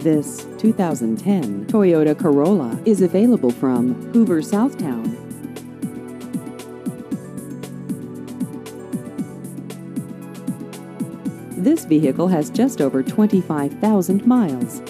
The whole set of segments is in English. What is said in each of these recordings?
This 2010 Toyota Corolla is available from Hoover, Southtown. This vehicle has just over 25,000 miles.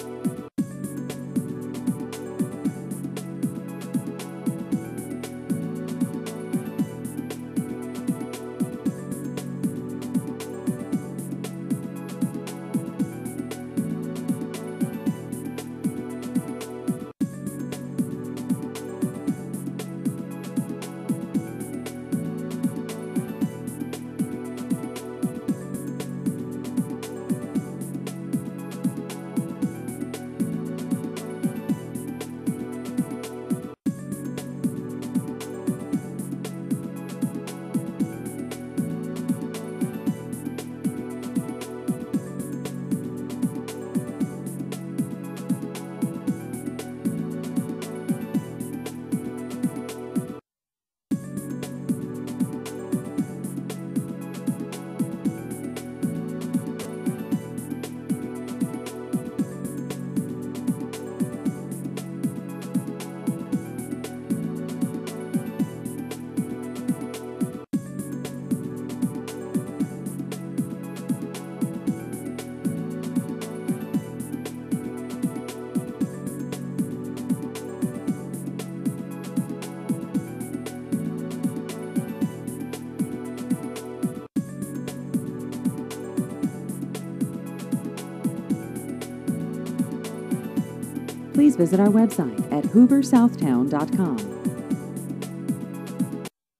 Please visit our website at hooversouthtown.com.